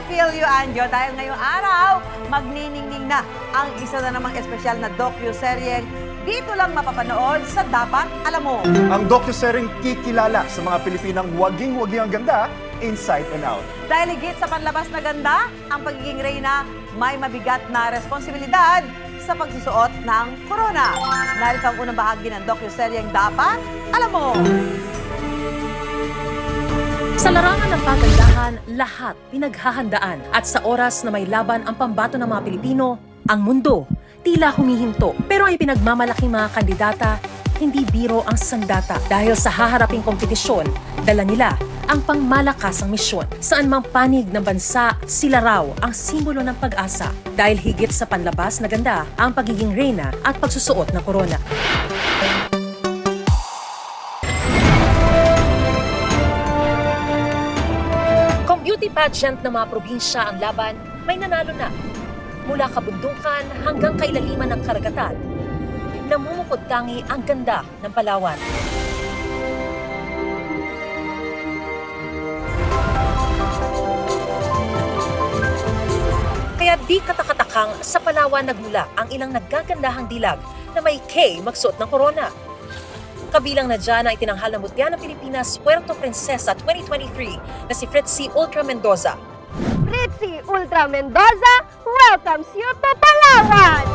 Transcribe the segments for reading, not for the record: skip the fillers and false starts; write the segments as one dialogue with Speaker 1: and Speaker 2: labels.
Speaker 1: feel you, Anjo, dahil ngayong araw, magniningning na ang isa na namang espesyal na docu-seryeng dito lang mapapanood sa Dapat Alam Mo.
Speaker 2: Ang docuseryeng kikilala sa mga Pilipinang waging-wagi ang ganda, Inside and Out.
Speaker 1: Dahil higit sa panlabas na ganda, ang pagiging reyna may mabigat na responsibilidad sa pagsusuot ng corona. Narito ang unang bahagi ng docu-seryeng Dapat Alam Mo.
Speaker 3: Sa larangan ng pagandahan, lahat pinaghahandaan. At sa oras na may laban ang pambato ng mga Pilipino, ang mundo tila humihinto. Pero ang pinagmamalaking mga kandidata, hindi biro ang sandata. Dahil sa haharaping kompetisyon, dala nila ang pangmalakasang misyon. Saan mang panig ng bansa, sila raw ang simbolo ng pag-asa. Dahil higit sa panlabas na ganda, ang pagiging reyna at pagsusuot ng korona. Kung beauty pageant ng mga probinsya ang laban, may nanalo na. Mula kabundukan hanggang kailaliman ng karagatan, namumukod tangi ang ganda ng Palawan. Kaya di katakatakang sa Palawan nagmula ang ilang naggagandahang dilag na may K magsuot ng korona. Kabilang na dyan ang itinanghal ng mutya ng Pilipinas Puerto Princesa 2023 na si Fritzy Ultra Mendoza.
Speaker 4: Fritzy Ultra Mendoza welcomes you to Palawan!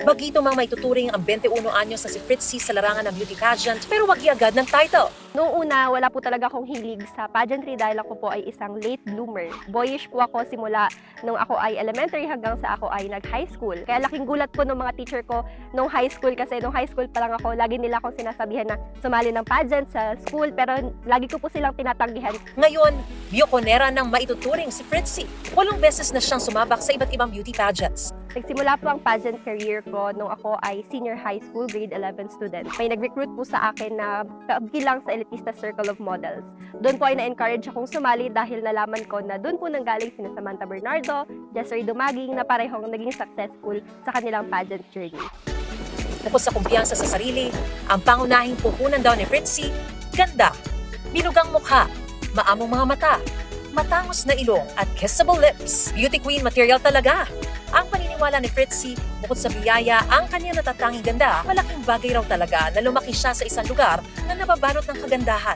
Speaker 3: Bagito mang may tuturing ang 21 anyos na si Fritzy sa larangan ng beauty pageant pero wag agad ng title.
Speaker 4: Noong una, wala po talaga akong hilig sa pageantry dahil ako po ay isang late bloomer. Boyish po ako simula nung ako ay elementary hanggang sa ako ay nag-high school. Kaya laking gulat po ng mga teacher ko nung high school kasi nung high school pa lang ako, lagi nila akong sinasabihan na sumali ng pageant sa school pero lagi ko po silang tinatanggihan.
Speaker 3: Ngayon, biokonera ng maituturing si Fritzy. 8 beses na siyang sumabak sa iba't ibang beauty pageants.
Speaker 4: Nagsimula po ang pageant career ko nung ako ay senior high school, grade 11 student. May nag-recruit po sa akin na kabilang sa elitista circle of models. Doon po ay na-encourage akong sumali dahil nalaman ko na doon po nanggaling sina Samantha Bernardo, Jessery Dumaging na parehong naging successful sa kanilang pageant journey.
Speaker 3: Bukod sa kumpiyansa sa sarili, ang pangunahing puhunan daw ni Fritzy, ganda, binugang mukha, maamong mga mata, matangos na ilong at kissable lips. Beauty queen material talaga. Ang paniniwala ni Fritzy, bukod sa biyaya ang kanyang natatanging ganda, malaking bagay raw talaga na lumaki siya sa isang lugar na nababalot ng kagandahan.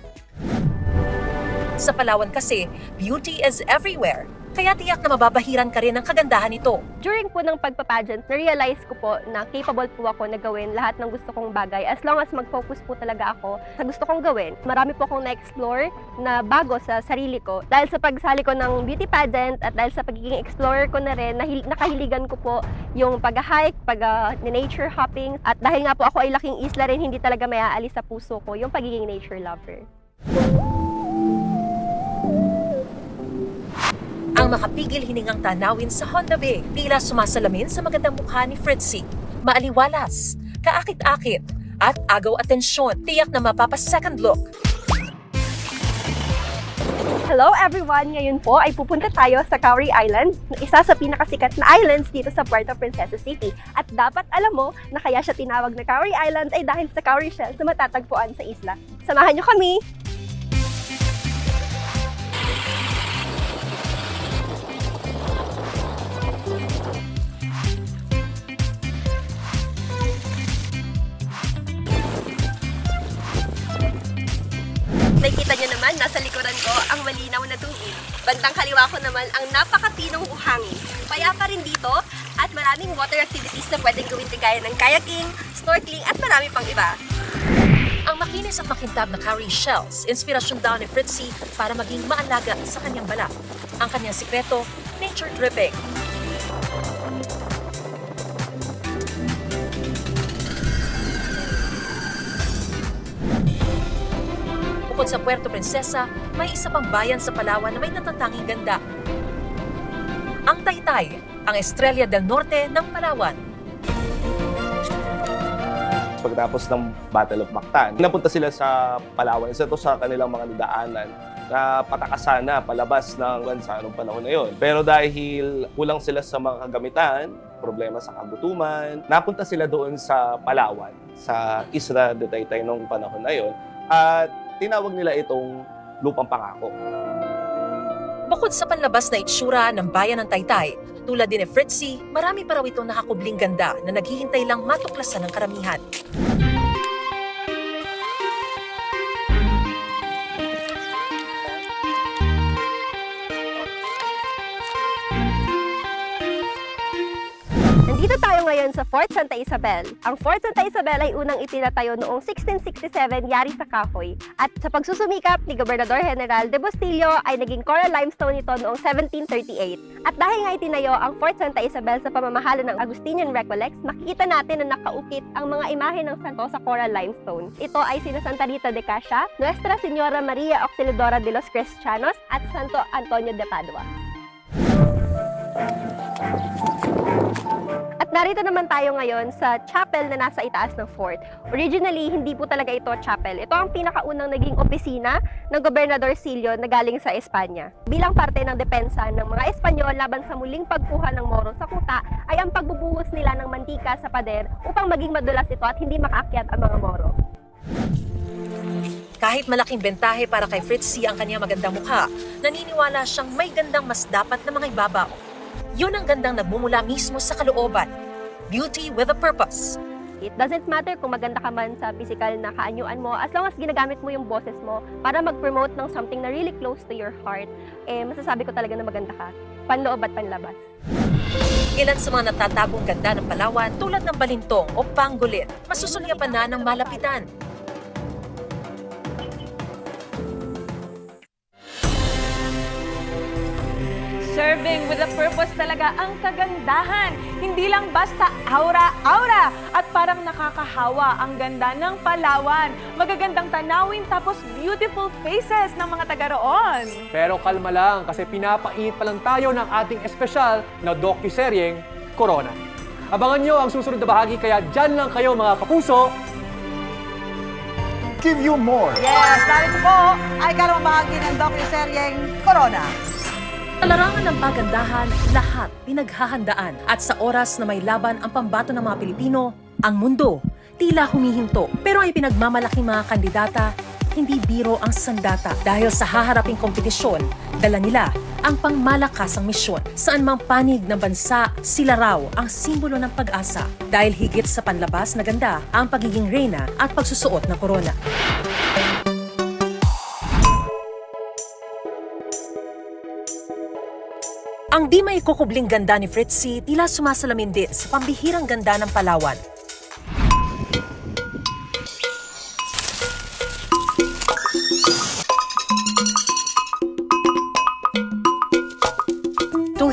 Speaker 3: Sa Palawan kasi, beauty is everywhere. Kaya tiyak na mababahiran ka rin ng kagandahan nito.
Speaker 4: During po ng pagpapageant, na-realize ko po na capable po ako na gawin lahat ng gusto kong bagay as long as mag-focus po talaga ako sa gusto kong gawin. Marami po akong na-explore na bago sa sarili ko. Dahil sa pagsali ko ng beauty pageant at dahil sa pagiging explorer ko na rin, nakahiligan ko po yung pag-hike, pag-nature hopping. At dahil nga po ako ay laking isla rin, hindi talaga may aalis sa puso ko yung pagiging nature lover.
Speaker 3: Ang makapigil hiningang tanawin sa Honda Bay, tila sumasalamin sa magandang mukha ni Fritzy. Maaliwalas, kaakit-akit, at agaw atensyon, tiyak na mapapa-second look.
Speaker 4: Hello everyone! Ngayon po ay pupunta tayo sa Cowrie Island, isa sa pinakasikat na islands dito sa Puerto Princesa City. At dapat alam mo na kaya siya tinawag na Cowrie Island ay dahil sa cowrie shells na matatagpuan sa isla. Samahan niyo kami! Nakikita niyo naman, nasa likuran ko ang malinaw na tubig. Bandang kaliwa ko naman ang napakatinong buhangin. Payapa rin dito at maraming water activities na pwedeng gawin kagaya ng kayaking, snorkeling at marami pang iba.
Speaker 3: Ang makinis at makintab na cowrie shells, inspirasyon daw ni Fritzy para maging maalaga sa kanyang balat. Ang kanyang sikreto, nature dripping. Bukod sa Puerto Princesa, may isa pang bayan sa Palawan na may natatanging ganda. Ang Taytay, ang Estrella del Norte ng Palawan.
Speaker 5: Pagkatapos ng Battle of Mactan, napunta sila sa Palawan. Isa to sa kanilang mga nadaanan na patakasan na palabas ng bansa noong panahon na yon. Pero dahil kulang sila sa mga kagamitan, problema sa kagutuman, napunta sila doon sa Palawan, sa Isla de Taytay noong panahon na yon, at tinawag nila itong Lupang Pangako.
Speaker 3: Bukod sa panlabas na itsura ng bayan ng Taytay, tulad din ni Fritzy, marami pa raw itong nakakubling ganda na naghihintay lang matuklasan ng karamihan.
Speaker 4: Nandito tayo ngayon sa Fort Santa Isabel. Ang Fort Santa Isabel ay unang itinatayo noong 1667 yari sa kahoy. At sa pagsusumikap ni Gobernador General de Bustillo ay naging coral limestone ito noong 1738. At dahil nga itinayo ang Fort Santa Isabel sa pamamahala ng Agustinian Recollects, makikita natin na nakaukit ang mga imahe ng santo sa coral limestone. Ito ay sina Santa Rita de Cascia, Nuestra Señora Maria Auxiliadora de los Cristianos at Santo Antonio de Padua. At narito naman tayo ngayon sa chapel na nasa itaas ng fort. Originally, hindi po talaga ito chapel. Ito ang pinakaunang naging opisina ng Gobernador Silio na galing sa Espanya. Bilang parte ng depensa ng mga Espanyol laban sa muling pagkuha ng Moro sa kuta, ay ang pagbubuhos nila ng mantika sa pader upang maging madulas ito at hindi makaakyat ang mga Moro.
Speaker 3: Kahit malaking bentahe para kay Fritzy ang kanyang magandang mukha, naniniwala siyang may gandang mas dapat na mga ibabaw. Yun ang gandang nagmumula mismo sa kalooban. Beauty with a purpose.
Speaker 4: It doesn't matter kung maganda ka man sa physical na kaanyuan mo, as long as ginagamit mo yung boses mo para mag-promote ng something na really close to your heart, masasabi ko talaga na maganda ka. Panloob at panlabas.
Speaker 3: Ilan sa mga natatagong ganda ng Palawan tulad ng balintong o pangolin, masusulyapan na ng malapitan.
Speaker 6: Serving with a purpose talaga ang kagandahan. Hindi lang basta aura-aura at parang nakakahawa ang ganda ng Palawan. Magagandang tanawin tapos beautiful faces ng mga taga roon.
Speaker 7: Pero kalma lang kasi pinapainit pa lang tayo ng ating espesyal na docuseryeng Corona. Abangan nyo ang susunod na bahagi kaya dyan lang kayo mga kapuso.
Speaker 2: Give you more.
Speaker 1: Yes, narito po ay kalawang bahagi ng docuseryeng Corona.
Speaker 3: Sa larangan ng pagandahan, lahat pinaghahandaan. At sa oras na may laban ang pambato ng mga Pilipino, ang mundo tila humihinto. Pero ang ipinagmamalaking mga kandidata, hindi biro ang sandata. Dahil sa haharaping kompetisyon, dala nila ang pangmalakasang misyon. Saan mang panig ng bansa, sila raw ang simbolo ng pag-asa. Dahil higit sa panlabas na ganda, ang pagiging reyna at pagsusuot ng korona. Ang di may kukubling ganda ni Fritzy tila sumasalamin din sa pambihirang ganda ng Palawan. –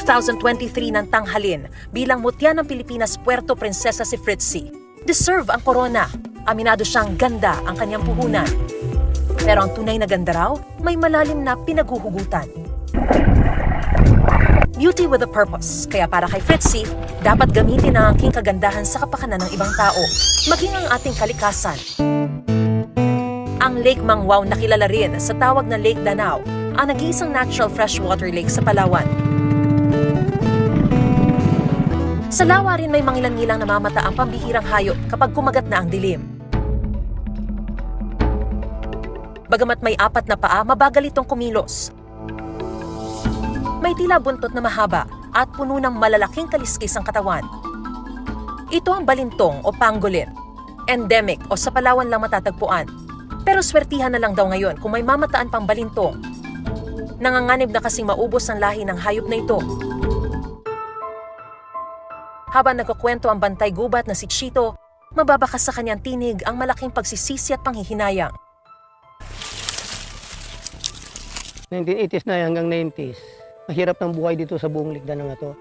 Speaker 3: 2023 ng tanghalin bilang mutya ng Pilipinas Puerto Princesa si Fritzy. Deserve ang korona. Aminado siyang ganda ang kanyang puhunan. Pero ang tunay na ganda raw, may malalim na pinaghuhugutan. Beauty with a purpose. Kaya para kay Fritzy, dapat gamitin ang aking kagandahan sa kapakanan ng ibang tao, maging ang ating kalikasan. Ang Lake Mangwao na kilala rin sa tawag na Lake Danao, ang nag-iisang natural freshwater lake sa Palawan. Sa lawa rin may mangilan-ngilang namamata ang pambihirang hayop kapag kumagat na ang dilim. Bagamat may 4 na paa, mabagal itong kumilos. May tila buntot na mahaba at puno ng malalaking kaliskis ang katawan. Ito ang balintong o pangolin. Endemic o sa Palawan lang matatagpuan. Pero swertihan na lang daw ngayon kung may mamataan pang balintong. Nanganganib na kasing maubos ang lahi ng hayop na ito. Habang nagkukwento ang bantay gubat na si Chito, mababakas sa kanyang tinig ang malaking pagsisisi at panghihinayang.
Speaker 8: 1980s na hanggang 90s. Mahirap ng buhay dito sa buong Ligdanao na to.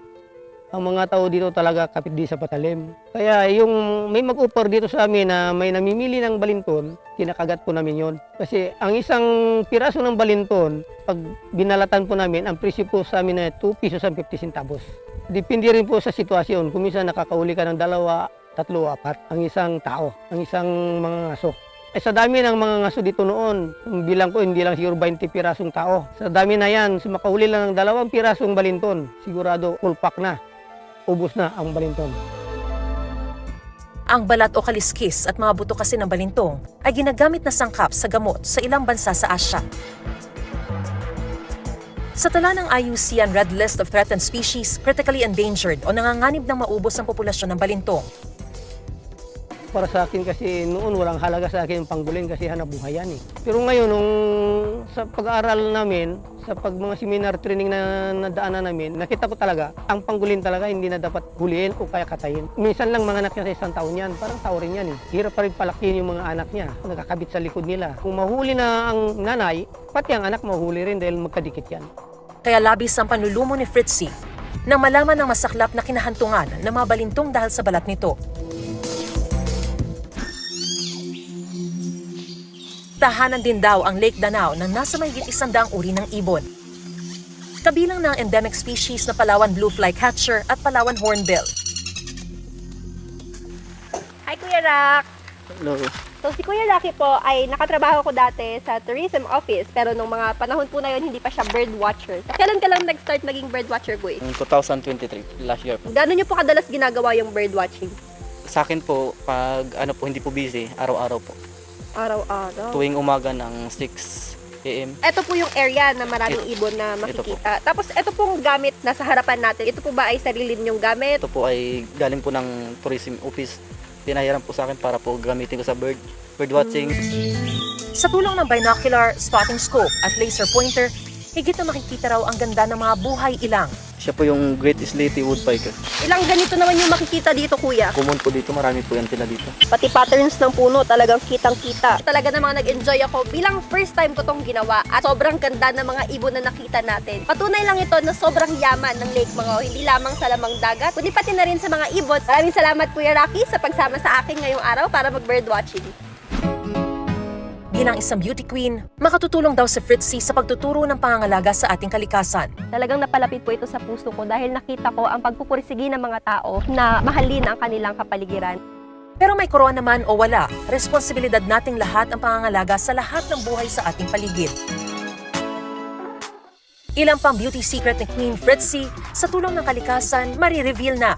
Speaker 8: Ang mga tao dito talaga kapit di sa patalim. Kaya yung may mag-offer dito sa amin na may namimili ng balinton, kinakagat po namin yon. Kasi ang isang piraso ng balinton, pag binalatan po namin, ang presyo po sa amin na 2 pesos and 50 centavos. Depende rin po sa sitwasyon. Kung minsan nakakauli ka ng 2, 3, 4 ang isang tao, ang isang mga aso. Sa dami ng mga ngaso dito noon, ang bilang ko hindi lang siguro 20 pirasong tao. Sa dami na yan, makahuli lang ng 2 pirasong balinton, sigurado pulpak na, ubos na ang balinton.
Speaker 3: Ang balat o kaliskis at mga buto kasi ng balintong ay ginagamit na sangkap sa gamot sa ilang bansa sa Asya. Sa tala ng IUCN Red List of Threatened Species, Critically Endangered o nanganganib ng maubos ang populasyon ng balintong.
Speaker 8: Para sa akin kasi noon walang halaga sa akin yung panggulin kasi hanap buhay yan eh. Pero ngayon, nung sa pag-aaral namin, sa mga seminar training na nadaanan namin, nakita ko talaga, ang panggulin talaga hindi na dapat huliin o kaya katayin. Minsan lang mga anak niya sa 1 taon yan, parang tao rin yan eh. Hirap pa rin palakihin yung mga anak niya, nakakabit sa likod nila. Kung mahuli na ang nanay, pati ang anak mahuli rin dahil magkadikit yan.
Speaker 3: Kaya labis ang panlulumo ni Fritzy nang malaman ng masaklap na kinahantungan ng mga balintong dahil sa balat nito. Tahanan din daw ang Lake Danao na nasa mahigit 100 uri ng ibon. Kabilang ng endemic species na Palawan Blue Flycatcher at Palawan Hornbill.
Speaker 4: Hi, Kuya Rak!
Speaker 8: Hello.
Speaker 4: So, si Kuya Rocky po ay nakatrabaho ko dati sa tourism office, pero nung mga panahon po na yun, hindi pa siya bird watcher. Kailan ka lang nag-start maging bird watcher, Kuya?
Speaker 9: 2023, last year po.
Speaker 4: Gano'n niyo po kadalas ginagawa yung bird watching?
Speaker 9: Sa akin po, pag hindi po busy, araw-araw po.
Speaker 4: Araw-araw?
Speaker 9: Tuwing umaga ng 6 a.m.
Speaker 4: Ito po yung area na maraming ibon na makikita. Tapos ito pong gamit na sa harapan natin. Ito po ba ay sarili ninyong gamit?
Speaker 9: Ito po ay galing po ng tourism office. Pinahiram po sa akin para po gamitin ko sa bird watching.
Speaker 3: Sa tulong ng binocular, spotting scope at laser pointer, higit na makikita raw ang ganda ng mga buhay ilang.
Speaker 9: Siya po yung Great Slaty Woodpecker.
Speaker 4: Ilang ganito naman yung makikita dito, Kuya?
Speaker 9: Common po dito, marami po yan sila dito.
Speaker 4: Pati patterns ng puno talagang kitang-kita. Talaga namang nag-enjoy ako bilang first time ko tong ginawa at sobrang ganda ng mga ibon na nakita natin. Patunay lang ito na sobrang yaman ng Lake Mangao, hindi lamang sa lamang dagat, kundi pati na rin sa mga ibon. Maraming salamat, Kuya Rocky, sa pagsama sa akin ngayong araw para mag-bird watching.
Speaker 3: Bilang isang beauty queen, makatutulong daw si Fritzy sa pagtuturo ng pangangalaga sa ating kalikasan.
Speaker 4: Talagang napalapit po ito sa puso ko dahil nakita ko ang pagpupursigi ng mga tao na mahalin ang kanilang kapaligiran.
Speaker 3: Pero may corona man o wala, responsibilidad nating lahat ang pangangalaga sa lahat ng buhay sa ating paligid. Ilang pang beauty secret ni Queen Fritzy sa tulong ng kalikasan, marireveal na